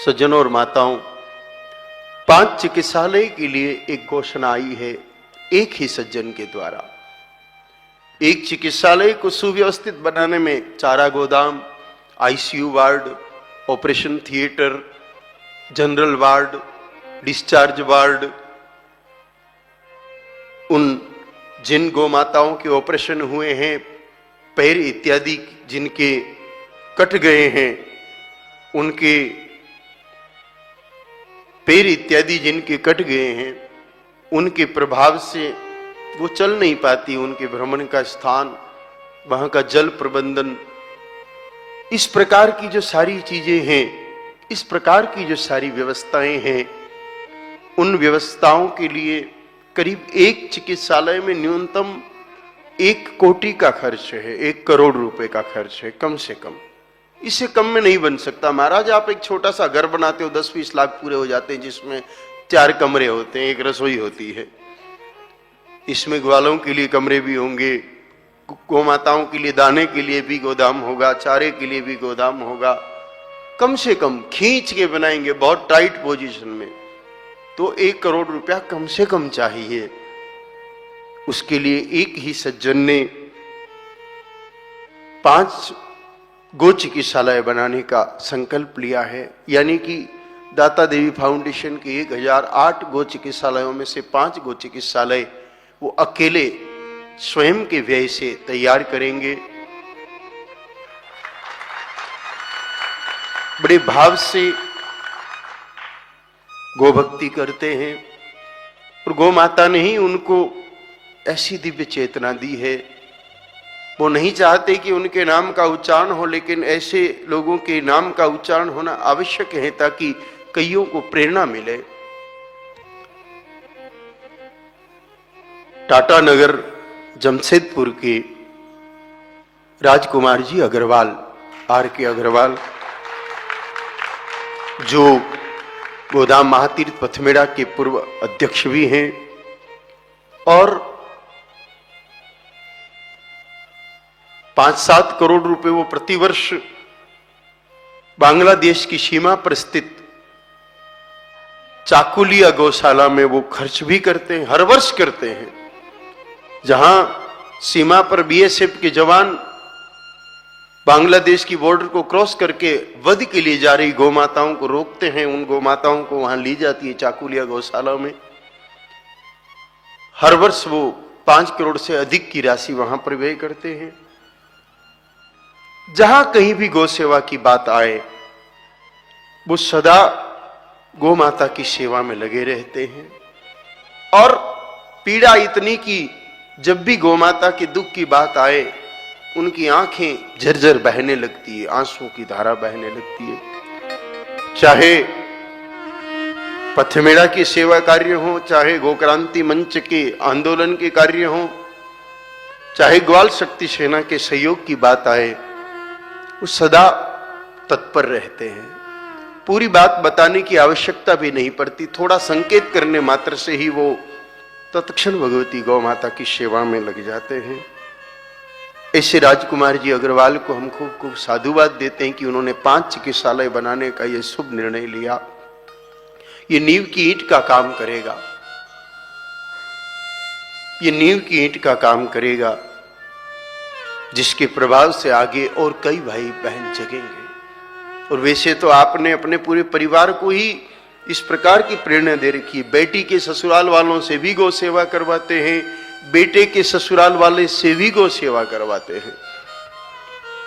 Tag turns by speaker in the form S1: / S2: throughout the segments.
S1: सज्जनों और माताओं, 5 चिकित्सालय के लिए एक घोषणा आई है एक ही सज्जन के द्वारा। एक चिकित्सालय को सुव्यवस्थित बनाने में चारा गोदाम, ICU ward, operation theatre, general ward, discharge ward, उन जिन गौ माताओं के ऑपरेशन हुए हैं, पैर इत्यादि जिनके कट गए हैं, उनके पैर इत्यादि जिनके कट गए हैं, उनके प्रभाव से वो चल नहीं पाती, उनके भ्रमण का स्थान, वहां का जल प्रबंधन, इस प्रकार की जो सारी चीजें हैं, इस प्रकार की जो सारी व्यवस्थाएं हैं, उन व्यवस्थाओं के लिए करीब एक चिकित्सालय में न्यूनतम 1 कोटि का खर्च है, 1 करोड़ रुपए का खर्च है कम से कम। इससे कम में नहीं बन सकता। महाराज, आप एक छोटा सा घर बनाते हो, 10-20 लाख पूरे हो जाते हैं, जिसमें 4 कमरे होते हैं, 1 रसोई होती है, इसमें ग्वालों के लिए कमरे भी होंगे, गौ माताओं के लिए दाने के लिए भी गोदाम होगा, चारे के लिए भी गोदाम होगा। कम से कम खींच के बनाएंगे बहुत टाइट पोजीशन में, तो 1 करोड़ रुपया कम से कम चाहिए। उसके लिए एक ही सज्जन ने 5 गो चिकित्सालय बनाने का संकल्प लिया है। यानी कि दाता देवी फाउंडेशन के 1008 गो चिकित्सालयों में से 5 गो चिकित्सालय वो अकेले स्वयं के व्यय से तैयार करेंगे। बड़े भाव से गो भक्ति करते हैं और गौ माता ने ही उनको ऐसी दिव्य चेतना दी है। वो नहीं चाहते कि उनके नाम का उच्चारण हो, लेकिन ऐसे लोगों के नाम का उच्चारण होना आवश्यक है ताकि कईयों को प्रेरणा मिले। टाटा नगर जमशेदपुर के राजकुमार जी अग्रवाल, R.K. अग्रवाल, जो गोदाम महातीर्थ पथमेड़ा के पूर्व अध्यक्ष भी हैं और 5-7 करोड़ रुपए वो प्रतिवर्ष बांग्लादेश की सीमा पर स्थित चाकुलिया गौशाला में वो खर्च भी करते हैं, हर वर्ष करते हैं। जहां सीमा पर बीएसएफ के जवान बांग्लादेश की बॉर्डर को क्रॉस करके वध के लिए जा रही गौ माताओं को रोकते हैं, उन गौ माताओं को वहां ली जाती है चाकुलिया गौशाला में। हर वर्ष वो 5 करोड़ से अधिक की राशि वहां पर व्यय करते हैं। जहां कहीं भी गौ सेवा की बात आए, वो सदा गौ माता की सेवा में लगे रहते हैं। और पीड़ा इतनी कि जब भी गौ माता के दुख की बात आए, उनकी आंखें झरझर बहने लगती है, आंसू की धारा बहने लगती है। चाहे पथमेड़ा के सेवा कार्य हो, चाहे गोक्रांति मंच के आंदोलन के कार्य हो, चाहे ग्वाल शक्ति सेना के सहयोग की बात आए, वो सदा तत्पर रहते हैं। पूरी बात बताने की आवश्यकता भी नहीं पड़ती, थोड़ा संकेत करने मात्र से ही वो तत्क्षण भगवती गौ माता की सेवा में लग जाते हैं। ऐसे राजकुमार जी अग्रवाल को हम खूब खूब साधुवाद देते हैं कि उन्होंने 5 चिकित्सालय बनाने का यह शुभ निर्णय लिया। ये नींव की ईंट का काम करेगा, ये नींव की ईंट का काम करेगा, जिसके प्रभाव से आगे और कई भाई बहन जगेंगे। और वैसे तो आपने अपने पूरे परिवार को ही इस प्रकार की प्रेरणा दे रखी है। बेटी के ससुराल वालों से भी गौ सेवा करवाते हैं, बेटे के ससुराल वाले से भी गौ सेवा करवाते हैं।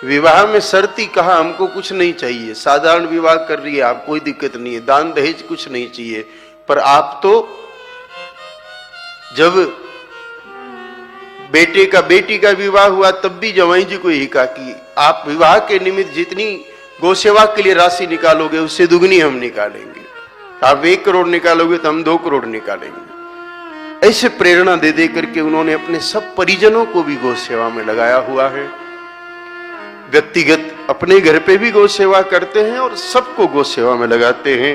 S1: विवाह में शर्ती कहा हमको कुछ नहीं चाहिए, साधारण विवाह कर रही है आप, कोई दिक्कत नहीं है, दान दहेज कुछ नहीं चाहिए। पर आप तो जब बेटे का बेटी का विवाह हुआ तब भी जवाई जी को यही कहा कि आप विवाह के निमित्त जितनी गौ सेवा के लिए राशि निकालोगे उससे दुगनी हम निकालेंगे। आप 1 करोड़ निकालोगे तो हम 2 करोड़ निकालेंगे। ऐसे प्रेरणा दे दे करके उन्होंने अपने सब परिजनों को भी गौ सेवा में लगाया हुआ है। व्यक्तिगत अपने घर पे भी गौ सेवा करते हैं और सबको गौ सेवा में लगाते हैं।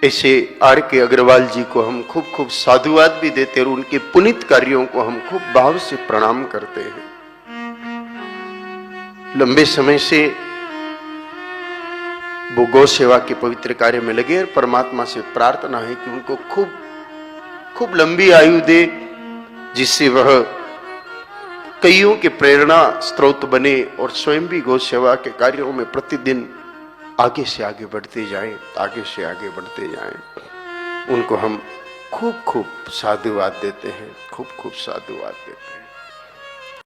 S1: ऐसे R.K. अग्रवाल जी को हम खूब खूब साधुवाद भी देते हैं और उनके पुनीत कार्यों को हम खूब भाव से प्रणाम करते हैं। लंबे समय से वो गौ सेवा के पवित्र कार्य में लगे। और परमात्मा से प्रार्थना है कि उनको खूब खूब लंबी आयु दे, जिससे वह कईयों के प्रेरणा स्रोत बने और स्वयं भी गौ सेवा के कार्यों में प्रतिदिन आगे से आगे बढ़ते जाएं, आगे से आगे बढ़ते जाएं। उनको हम खूब खूब साधुवाद देते हैं, खूब खूब साधुवाद देते हैं।